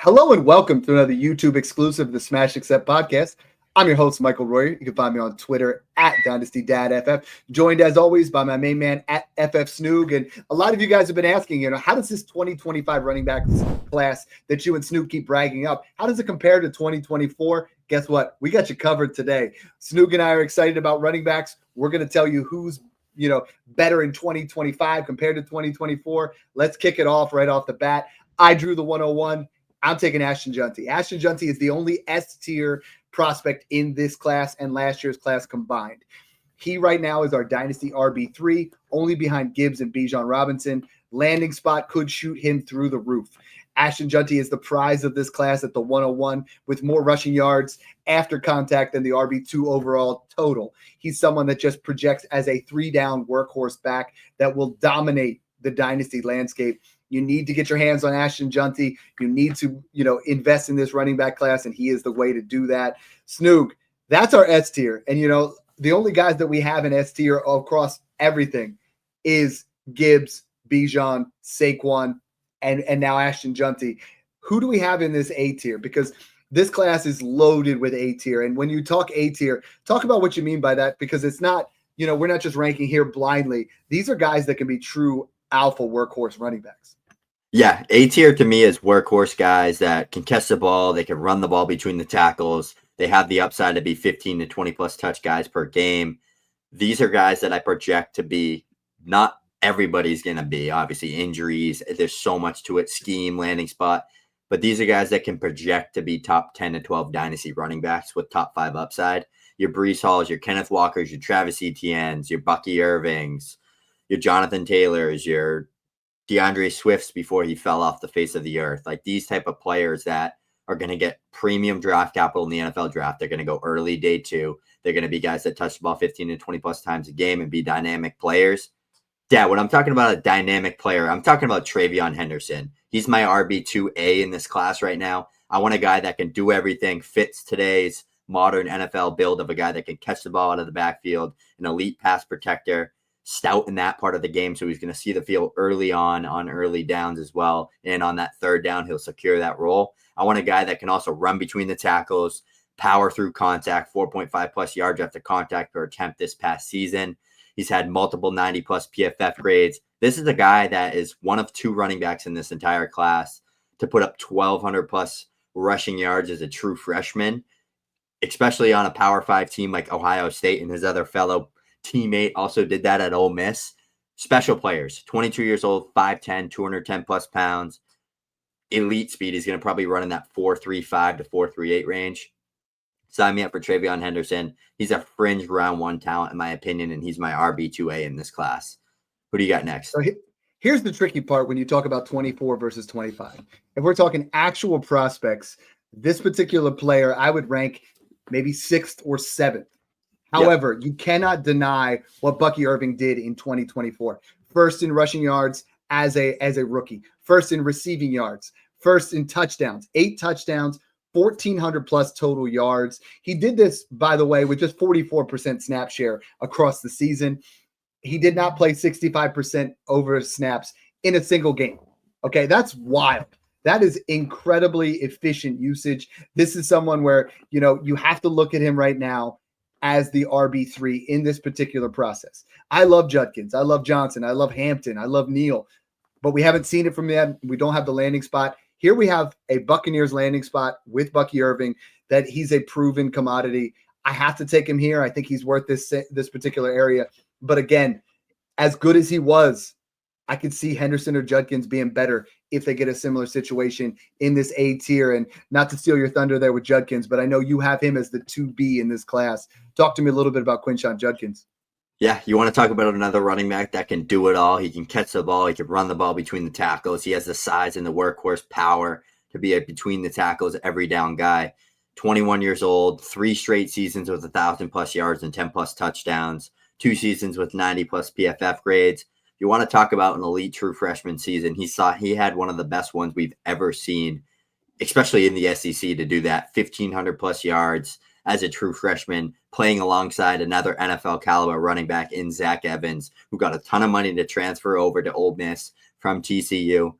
Hello and welcome to another YouTube exclusive of the Smash Accept podcast. I'm your host, Michael Royer. You can find me on Twitter at DynastyDadFF, joined as always by my main man at FFSnoog. And a lot of you guys have been asking, how does this 2025 running back class that you and Snoog keep bragging up, how does it compare to 2024? Guess what? We got you covered today. Snoog and I are excited about running backs. We're going to tell you who's better in 2025 compared to 2024. Let's kick it off right off the bat. I drew the 101. I'm taking Ashton Jeanty. Ashton Jeanty is the only S-tier prospect in this class and last year's class combined. He right now is our Dynasty RB3, only behind Gibbs and Bijan Robinson. Landing spot could shoot him through the roof. Ashton Jeanty is the prize of this class at the 101 with more rushing yards after contact than the RB2 overall total. He's someone that just projects as a three-down workhorse back that will dominate the Dynasty landscape. You need to get your hands on Ashton Jeanty. You need to, invest in this running back class, and he is the way to do that. Snoog, that's our S tier. And, the only guys that we have in S tier across everything is Gibbs, Bijan, Saquon, and now Ashton Jeanty. Who do we have in this A tier? Because this class is loaded with A tier. And when you talk A tier, talk about what you mean by that, because it's not, we're not just ranking here blindly. These are guys that can be true alpha workhorse running backs. Yeah, A tier to me is workhorse guys that can catch the ball. They can run the ball between the tackles. They have the upside to be 15 to 20 plus touch guys per game. These are guys that I project to be, not everybody's going to be, obviously injuries. There's so much to it, scheme, landing spot. But these are guys that can project to be top 10 to 12 dynasty running backs with top 5 upside. Your Breece Halls, your Kenneth Walkers, your Travis Etiennes, your Bucky Irvings, your Jonathan Taylors, your DeAndre Swifts before he fell off the face of the earth. Like these type of players that are going to get premium draft capital in the NFL draft. They're going to go early day 2. They're going to be guys that touch the ball 15 to 20 plus times a game and be dynamic players. Yeah, when I'm talking about a dynamic player, I'm talking about TreVeyon Henderson. He's my RB2A in this class right now. I want a guy that can do everything, fits today's modern NFL build of a guy that can catch the ball out of the backfield, an elite pass protector, stout in that part of the game, so he's going to see the field early on early downs as well, and on that third down he'll secure that role. I want a guy that can also run between the tackles, power through contact, 4.5 plus yards after contact per attempt this past season. He's had multiple 90 plus PFF grades. This is a guy that is one of 2 running backs in this entire class to put up 1,200 plus rushing yards as a true freshman, especially on a Power 5 team like Ohio State, and his other fellow teammate also did that at Ole Miss. Special players, 22 years old, 5'10", 210 plus pounds, elite speed. He's going to probably run in that 4.35 to 4.38 range. Sign me up for TreVeyon Henderson. He's a fringe round 1 talent in my opinion, and he's my RB2A in this class. Who do you got next? So here's the tricky part when you talk about 24 versus 25. If we're talking actual prospects, this particular player I would rank maybe 6th or 7th. However, You cannot deny what Bucky Irving did in 2024. First in rushing yards as a rookie. First in receiving yards. First in touchdowns. 8 touchdowns, 1,400 plus total yards. He did this, by the way, with just 44% snap share across the season. He did not play 65% over snaps in a single game. Okay, that's wild. That is incredibly efficient usage. This is someone where, you have to look at him right now as the RB3 in this particular process. I love Judkins. I love Johnson. I love Hampton. I love Neal. But we haven't seen it from them. We don't have the landing spot. Here we have a Buccaneers landing spot with Bucky Irving that he's a proven commodity. I have to take him here. I think he's worth this particular area. But again, as good as he was, I could see Henderson or Judkins being better if they get a similar situation in this A tier. And not to steal your thunder there with Judkins, but I know you have him as the 2B in this class. Talk to me a little bit about Quinshon Judkins. Yeah, you want to talk about another running back that can do it all. He can catch the ball. He can run the ball between the tackles. He has the size and the workhorse power to be a between the tackles, every down guy. 21 years old, 3 straight seasons with 1,000 plus yards and 10 plus touchdowns, 2 seasons with 90 plus PFF grades. You want to talk about an elite true freshman season. He had one of the best ones we've ever seen, especially in the SEC, to do that. 1,500 plus yards as a true freshman, playing alongside another NFL caliber running back in Zach Evans, who got a ton of money to transfer over to Ole Miss from TCU.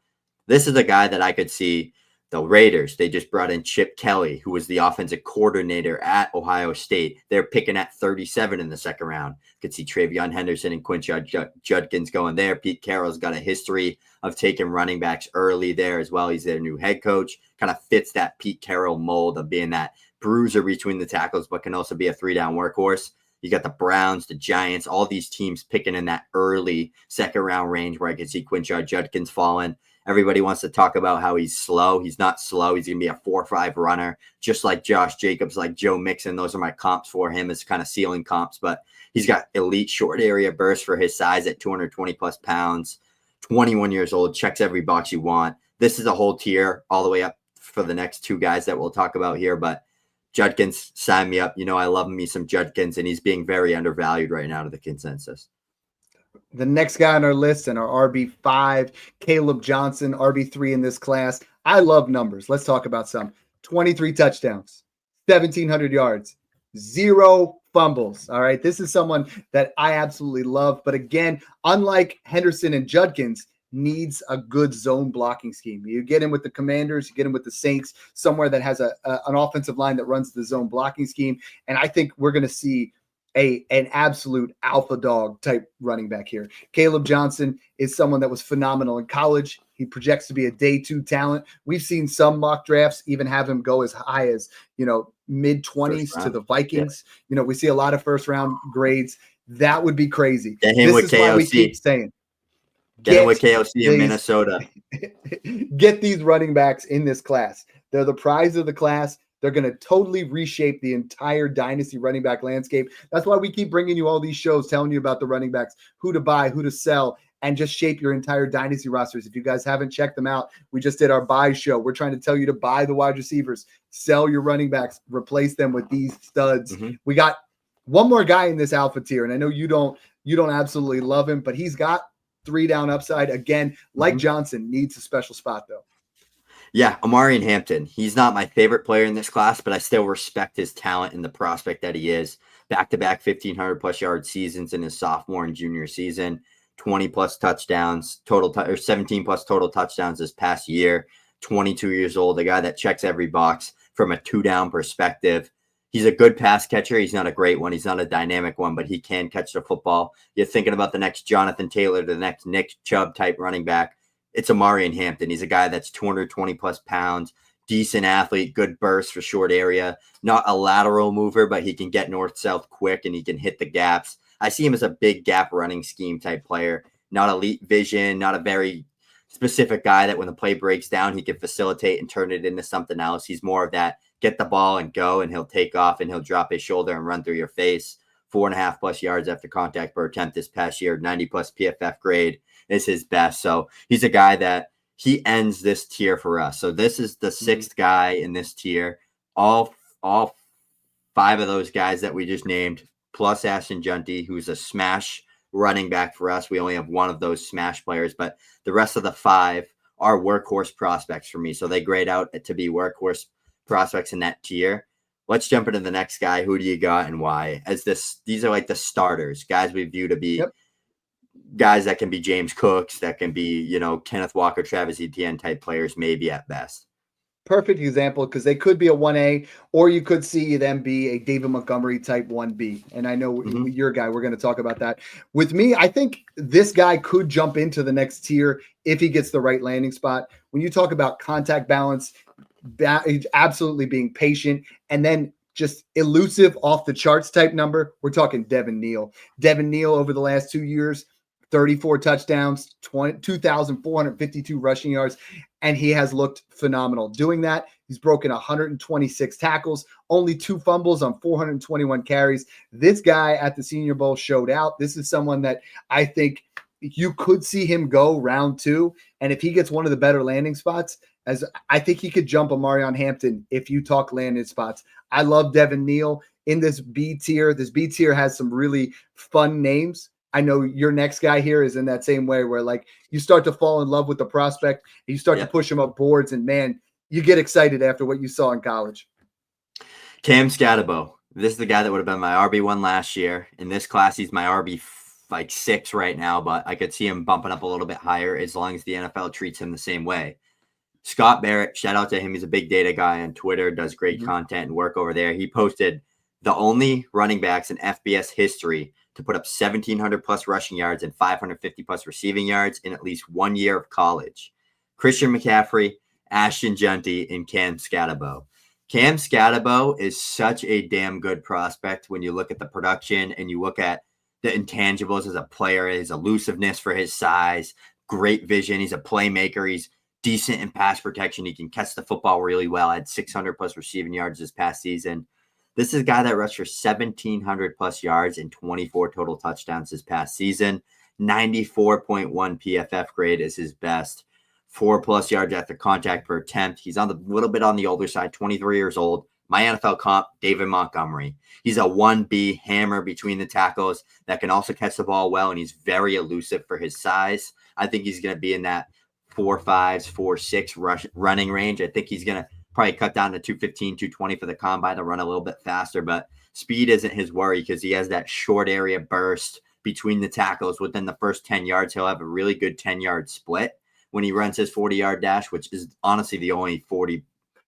This is a guy that I could see The Raiders, they just brought in Chip Kelly, who was the offensive coordinator at Ohio State. They're picking at 37 in the second round. Could see TreVeyon Henderson and Quinshon Judkins going there. Pete Carroll's got a history of taking running backs early there as well. He's their new head coach. Kind of fits that Pete Carroll mold of being that bruiser between the tackles, but can also be a 3-down workhorse. You got the Browns, the Giants, all these teams picking in that early second round range where I can see Quinshon Judkins falling. Everybody wants to talk about how he's slow. He's not slow. He's going to be a 4.5 runner, just like Josh Jacobs, like Joe Mixon. Those are my comps for him as kind of ceiling comps, but he's got elite short area burst for his size at 220 plus pounds, 21 years old, checks every box you want. This is a whole tier all the way up for the next two guys that we'll talk about here, but Judkins, sign me up. You know, I love me some Judkins, and he's being very undervalued right now to the consensus. The next guy on our list and our RB5, Kaleb Johnson, RB3 in this class. I love numbers. Let's talk about some. 23 touchdowns, 1,700 yards, 0 fumbles. All right. This is someone that I absolutely love. But again, unlike Henderson and Judkins, needs a good zone blocking scheme. You get him with the Commanders, you get him with the Saints, somewhere that has an offensive line that runs the zone blocking scheme. And I think we're going to see an absolute alpha dog type running back here. Kaleb Johnson is someone that was phenomenal in college. He projects to be a day 2 talent. We've seen some mock drafts even have him go as high as, mid-20s to the Vikings. Yeah. We see a lot of first round grades. That would be crazy. Get him with KOC. Why we keep saying, Get him with KOC in Minnesota. Get these running backs in this class. They're the prize of the class. They're going to totally reshape the entire dynasty running back landscape. That's why we keep bringing you all these shows, telling you about the running backs, who to buy, who to sell, and just shape your entire dynasty rosters. If you guys haven't checked them out, we just did our buy show. We're trying to tell you to buy the wide receivers, sell your running backs, replace them with these studs. Mm-hmm. We got one more guy in this alpha tier, and I know you don't absolutely love him, but he's got 3-down upside. Again, like Johnson, needs a special spot, though. Yeah, Omarion Hampton. He's not my favorite player in this class, but I still respect his talent and the prospect that he is. Back-to-back 1,500-plus yard seasons in his sophomore and junior season, 20-plus touchdowns, 17-plus total touchdowns this past year, 22 years old, a guy that checks every box from a 2-down perspective. He's a good pass catcher. He's not a great one. He's not a dynamic one, but he can catch the football. You're thinking about the next Jonathan Taylor, the next Nick Chubb type running back. It's Omarion Hampton. He's a guy that's 220 plus pounds, decent athlete, good burst for short area, not a lateral mover, but he can get north-south quick and he can hit the gaps. I see him as a big gap running scheme type player, not elite vision, not a very specific guy that when the play breaks down, he can facilitate and turn it into something else. He's more of that get the ball and go, and he'll take off and he'll drop his shoulder and run through your face. 4.5 plus yards after contact per attempt this past year, 90 plus PFF grade is his best. So he's a guy that he ends this tier for us. So this is the 6th guy in this tier. All 5 of those guys that we just named, plus Ashton Jeanty, who's a smash running back for us. We only have one of those smash players, but the rest of the 5 are workhorse prospects for me. So they grade out to be workhorse prospects in that tier. Let's jump into the next guy. Who do you got and why? These are like the starters, guys we view to be guys that can be James Cooks, that can be, Kenneth Walker, Travis Etienne type players, maybe at best. Perfect example, because they could be a 1A, or you could see them be a David Montgomery type 1B. And I know your guy, we're going to talk about that. With me, I think this guy could jump into the next tier if he gets the right landing spot. When you talk about contact balance, absolutely being patient, and then just elusive off the charts type number, we're talking Devin Neal. Devin Neal over the last 2 years, 34 touchdowns, 2,452 rushing yards, and he has looked phenomenal doing that. He's broken 126 tackles, only 2 fumbles on 421 carries. This guy at the Senior Bowl showed out. This is someone that I think you could see him go round 2, and if he gets one of the better landing spots, as I think he could jump Omarion Hampton if you talk landing spots. I love Devin Neal in this B tier. This B tier has some really fun names. I know your next guy here is in that same way where like you start to fall in love with the prospect, and you start to push him up boards, and man, you get excited after what you saw in college. Cam Skattebo. This is the guy that would have been my RB1 last year. In this class, he's my RB6 right now, but I could see him bumping up a little bit higher as long as the NFL treats him the same way. Scott Barrett, shout out to him. He's a big data guy on Twitter, does great content and work over there. He posted the only running backs in FBS history to put up 1,700 plus rushing yards and 550 plus receiving yards in at least 1 year of college. Christian McCaffrey, Ashton Jeanty, and Cam Skattebo. Cam Skattebo is such a damn good prospect when you look at the production and you look at the intangibles as a player, his elusiveness for his size, great vision. He's a playmaker. He's decent in pass protection. He can catch the football really well. Had 600 plus receiving yards this past season. This is a guy that rushed for 1,700 plus yards and 24 total touchdowns this past season. 94.1 PFF grade is his best. 4+ yards after contact per attempt. He's on the little bit on the older side, 23 years old. My NFL comp, David Montgomery. He's a 1B hammer between the tackles that can also catch the ball well, and he's very elusive for his size. I think he's going to be in that 4.5s, 4.6 running range. I think he's going to probably cut down to 215, 220 for the combine to run a little bit faster, but speed isn't his worry because he has that short area burst between the tackles. Within the first 10 yards, he'll have a really good 10-yard split when he runs his 40-yard dash, which is honestly the only 40,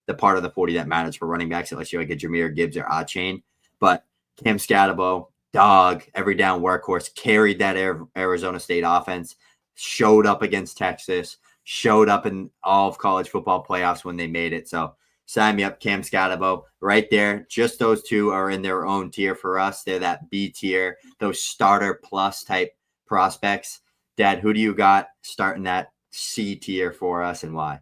the part of the 40 that matters for running backs, unless you're like a Jahmyr Gibbs or A-Chain. But Cam Skattebo, dog, every down workhorse, carried that Arizona State offense, showed up against Texas, showed up in all of college football playoffs when they made it. So sign me up, Cam Skattebo, right there. Just those two are in their own tier for us. They're that B tier, those starter plus type prospects. Dad, who do you got starting that C tier for us and why?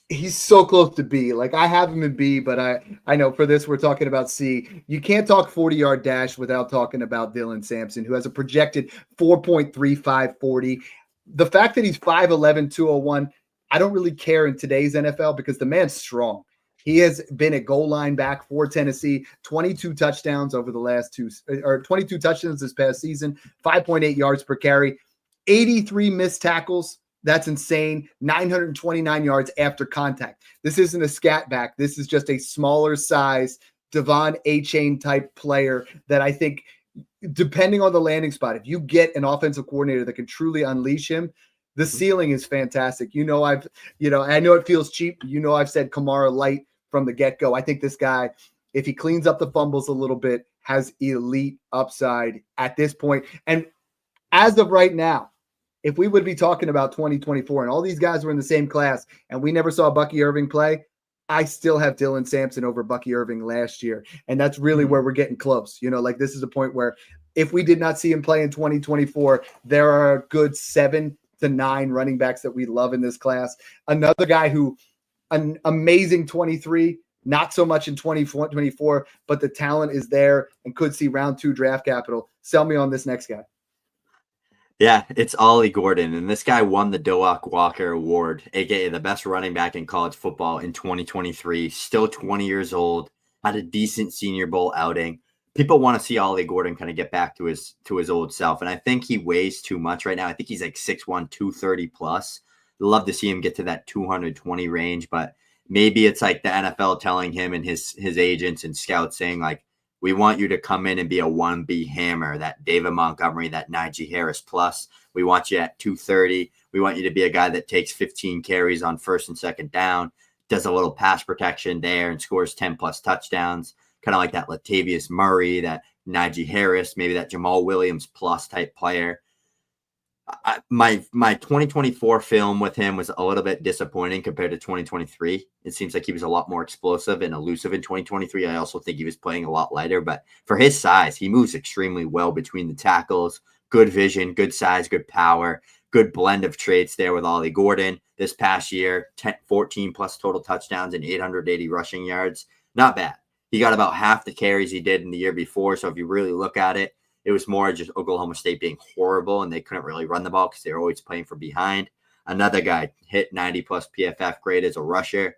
He's so close to B. Like I have him in B, but I know for this we're talking about C. You can't talk 40-yard dash without talking about Dylan Sampson, who has a projected 4.35 40. The fact that he's 5'11", 201, I don't really care in today's NFL because the man's strong. He has been a goal line back for Tennessee, 22 touchdowns over the last 22 touchdowns this past season, 5.8 yards per carry, 83 missed tackles. That's insane. 929 yards after contact. This isn't a scat back. This is just a smaller size Devon A-Chain type player that I think, depending on the landing spot, if you get an offensive coordinator that can truly unleash him, the ceiling is fantastic. I know it feels cheap. I've said Kamara light from the get-go. I think this guy, if he cleans up the fumbles a little bit, has elite upside at this point. And as of right now, if we would be talking about 2024 and all these guys were in the same class and we never saw Bucky Irving play, I still have Dylan Sampson over Bucky Irving last year. And that's really where we're getting close. This is a point where if we did not see him play in 2024, there are a good 7 to 9 running backs that we love in this class. Another guy who an amazing 23, not so much in 2024, but the talent is there and could see round 2 draft capital. Sell me on this next guy. Yeah, it's Ollie Gordon, and this guy won the Doak Walker Award, aka the best running back in college football in 2023. Still 20 years old, had a decent Senior Bowl outing. People want to see Ollie Gordon kind of get back to his old self, and I think he weighs too much right now. I think he's like 6'1", 230 plus. Love to see him get to that 220 range, but maybe it's like the NFL telling him and his agents and scouts saying like, we want you to come in and be a 1B hammer, that David Montgomery, that Najee Harris plus. We want you at 230. We want you to be a guy that takes 15 carries on first and second down, does a little pass protection there and scores 10 plus touchdowns, kind of like that Latavius Murray, that Najee Harris, maybe that Jamal Williams plus type player. My 2024 film with him was a little bit disappointing compared to 2023. It seems like he was a lot more explosive and elusive in 2023. I also think he was playing a lot lighter, but for his size, he moves extremely well between the tackles. Good vision, good size, good power, good blend of traits there with Ollie Gordon. This past year, 14 plus total touchdowns and 880 rushing yards. Not bad. He got about half the carries he did in the year before. So if you really look at it, it was more just Oklahoma State being horrible and they couldn't really run the ball because they were always playing from behind. Another guy hit 90 plus PFF grade as a rusher.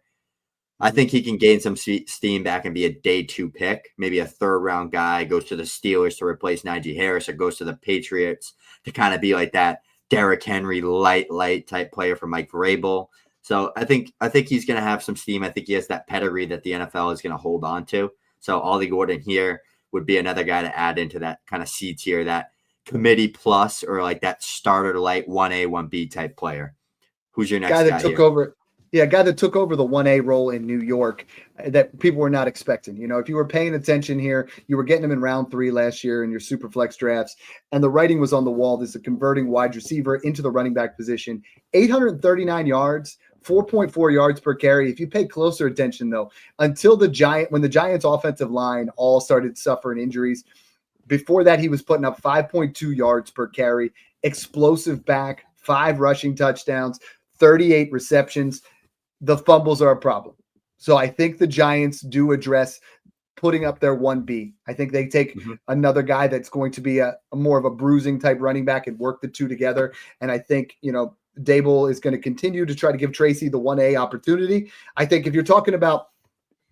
I think he can gain some steam back and be a day 2 pick, maybe a 3rd round guy, goes to the Steelers to replace Najee Harris or goes to the Patriots to kind of be like that Derrick Henry light type player for Mike Vrabel. So I think he's going to have some steam. I think he has that pedigree that the NFL is going to hold on to. So Ollie Gordon here would be another guy to add into that kind of C tier, that committee plus or like that starter light 1A, 1B type player. Who's your next guy that took over? Yeah, a guy that took over the 1A role in New York that people were not expecting. You know, if you were paying attention here, you were getting him in round 3 last year in your super flex drafts, and the writing was on the wall. This is a converting wide receiver into the running back position. 839 yards, 4.4 yards per carry. If you pay closer attention, though, until when the Giants' offensive line all started suffering injuries, before that, he was putting up 5.2 yards per carry, explosive back, 5 rushing touchdowns, 38 receptions. The fumbles are a problem. So I think the Giants do address putting up their 1B. I think they take another guy that's going to be a more of a bruising type running back and work the two together. And I think, Dable is going to continue to try to give Tracy the 1A opportunity. I think if you're talking about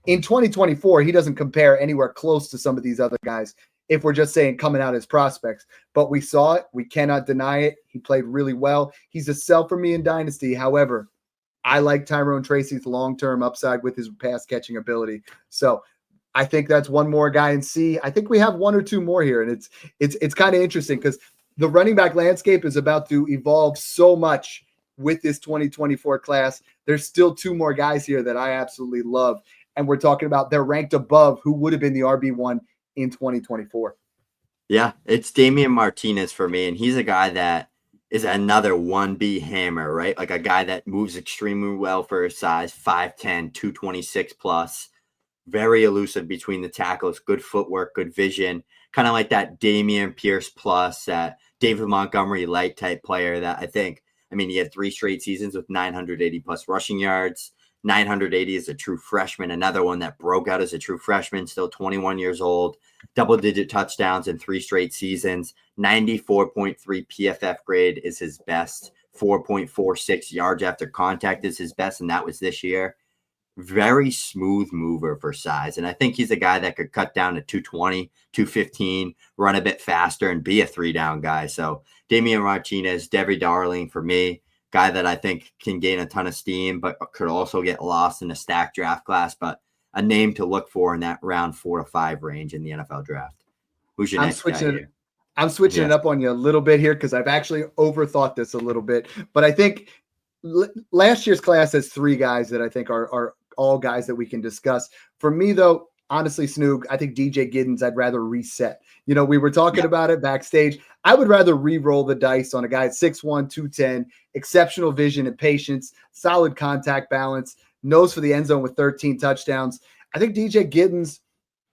in 2024, he doesn't compare anywhere close to some of these other guys if we're just saying coming out as prospects. But we saw it. We cannot deny it. He played really well. He's a sell for me in Dynasty. However, I like Tyrone Tracy's long-term upside with his pass-catching ability. So I think that's one more guy in C. I think we have one or two more here, and it's kind of interesting because the running back landscape is about to evolve so much with this 2024 class. There's still 2 more guys here that I absolutely love, and we're talking about they're ranked above who would have been the RB1 in 2024. Yeah, it's Damien Martinez for me, and he's a guy that is another 1B hammer, right? Like a guy that moves extremely well for his size, 5'10", 226 plus, very elusive between the tackles, good footwork, good vision, kind of like that Dameon Pierce plus, that David Montgomery light type player that he had 3 straight seasons with 980 plus rushing yards, 980 as a true freshman, another one that broke out as a true freshman, still 21 years old, double-digit touchdowns in 3 straight seasons, 94.3 PFF grade is his best, 4.46 yards after contact is his best, and that was this year. Very smooth mover for size, and I think he's a guy that could cut down to 220, 215, run a bit faster, and be a 3-down guy. So Damien Martinez, Devery Darling for me. Guy that I think can gain a ton of steam, but could also get lost in a stacked draft class, but a name to look for in that round 4 to 5 range in the NFL draft. Who's your next guy here? I'm switching it up on you a little bit here because I've actually overthought this a little bit, but I think last year's class has 3 guys that I think are all guys that we can discuss. For me, though, honestly, Snoog, I think DJ Giddens, I'd rather reset. We were talking about it backstage. I would rather re-roll the dice on a guy at 6'1", 210, exceptional vision and patience, solid contact balance, nose for the end zone with 13 touchdowns. I think DJ Giddens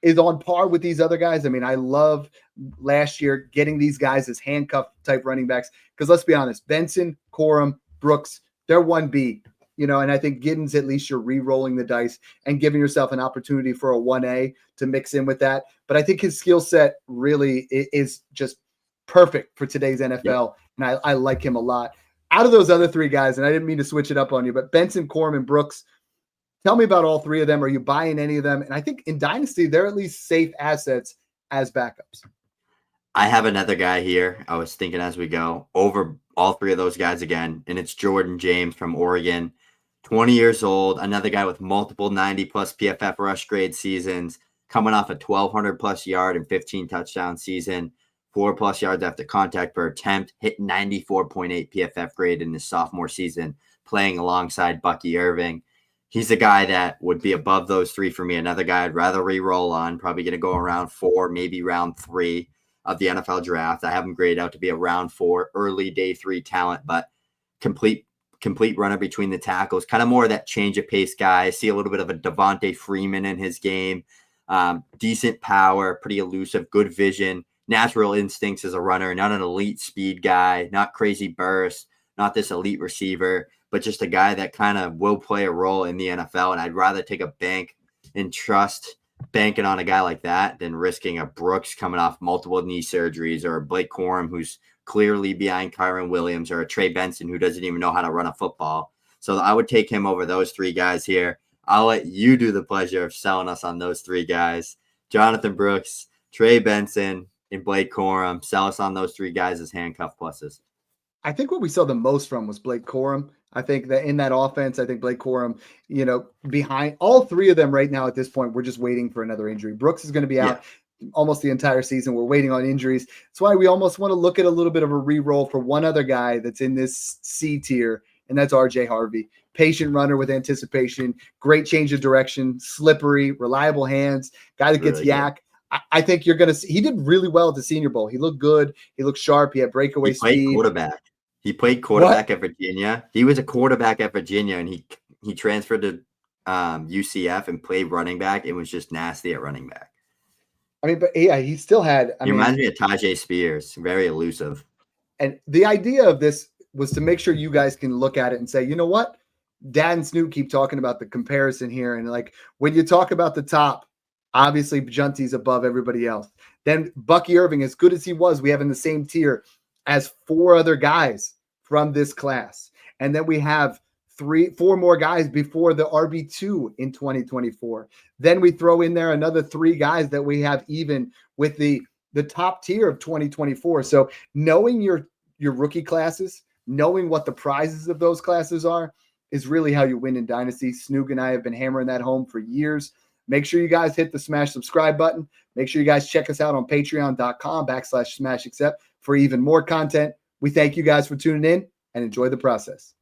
is on par with these other guys. I love last year getting these guys as handcuff type running backs because let's be honest, Benson, Corum, Brooks, they're 1B. And I think Giddens, at least you're re-rolling the dice and giving yourself an opportunity for a 1A to mix in with that. But I think his skill set really is just perfect for today's NFL, and I like him a lot. Out of those other 3 guys, and I didn't mean to switch it up on you, but Benson, Corum, and Brooks, tell me about all 3 of them. Are you buying any of them? And I think in Dynasty, they're at least safe assets as backups. I have another guy here. I was thinking as we go over all 3 of those guys again, and it's Jordan James from Oregon. 20 years old, another guy with multiple 90-plus PFF rush grade seasons, coming off a 1,200-plus yard and 15 touchdown season, 4+ yards after contact per attempt, hit 94.8 PFF grade in his sophomore season, playing alongside Bucky Irving. He's a guy that would be above those 3 for me. Another guy I'd rather re-roll on, probably going to go around 4, maybe round 3 of the NFL draft. I have him graded out to be a round 4, early day 3 talent, but complete runner between the tackles, kind of more of that change of pace guy. I see a little bit of a Devontae Freeman in his game. Decent power, pretty elusive, good vision, natural instincts as a runner, not an elite speed guy, not crazy burst, not this elite receiver, but just a guy that kind of will play a role in the NFL. And I'd rather take a bank and trust banking on a guy like that than risking a Brooks coming off multiple knee surgeries, or a Blake Corum who's clearly behind Kyron Williams, or a Trey Benson who doesn't even know how to run a football. So I would take him over those 3 guys here. I'll let you do the pleasure of selling us on those 3 guys. Jonathan Brooks, Trey Benson, and Blake Corum. Sell us on those 3 guys as handcuff pluses. I think what we saw the most from was Blake Corum. I think that in that offense, I think Blake Corum, behind all 3 of them right now at this point, we're just waiting for another injury. Brooks is going to be out almost the entire season. We're waiting on injuries. That's why we almost want to look at a little bit of a re-roll for one other guy that's in this C tier and that's RJ Harvey. Patient runner with anticipation, great change of direction, slippery, reliable hands, guy that gets Really yak. I think you're going to see – he did really well at the Senior Bowl. He looked good. He looked sharp. He had breakaway speed. Quarterback. He played quarterback at Virginia. He was a quarterback at Virginia, and he transferred to UCF and played running back. It was just nasty at running back. I mean, but yeah, he still had – He reminds me of Tajay Spears. Very elusive. And the idea of this was to make sure you guys can look at it and say, you know what? Dad and Snoog keep talking about the comparison here. And like when you talk about the top, obviously Jeanty's above everybody else. Then Bucky Irving, as good as he was, we have in the same tier as 4 other guys from this class. And then we have 4 more guys before the RB2 in 2024. Then we throw in there another 3 guys that we have even with the top tier of 2024. So knowing your rookie classes, knowing what the prizes of those classes are, is really how you win in Dynasty. Snoog and I have been hammering that home for years. Make sure you guys hit the smash subscribe button. Make sure you guys check us out on patreon.com/smashaccept for even more content. We thank you guys for tuning in and enjoy the process.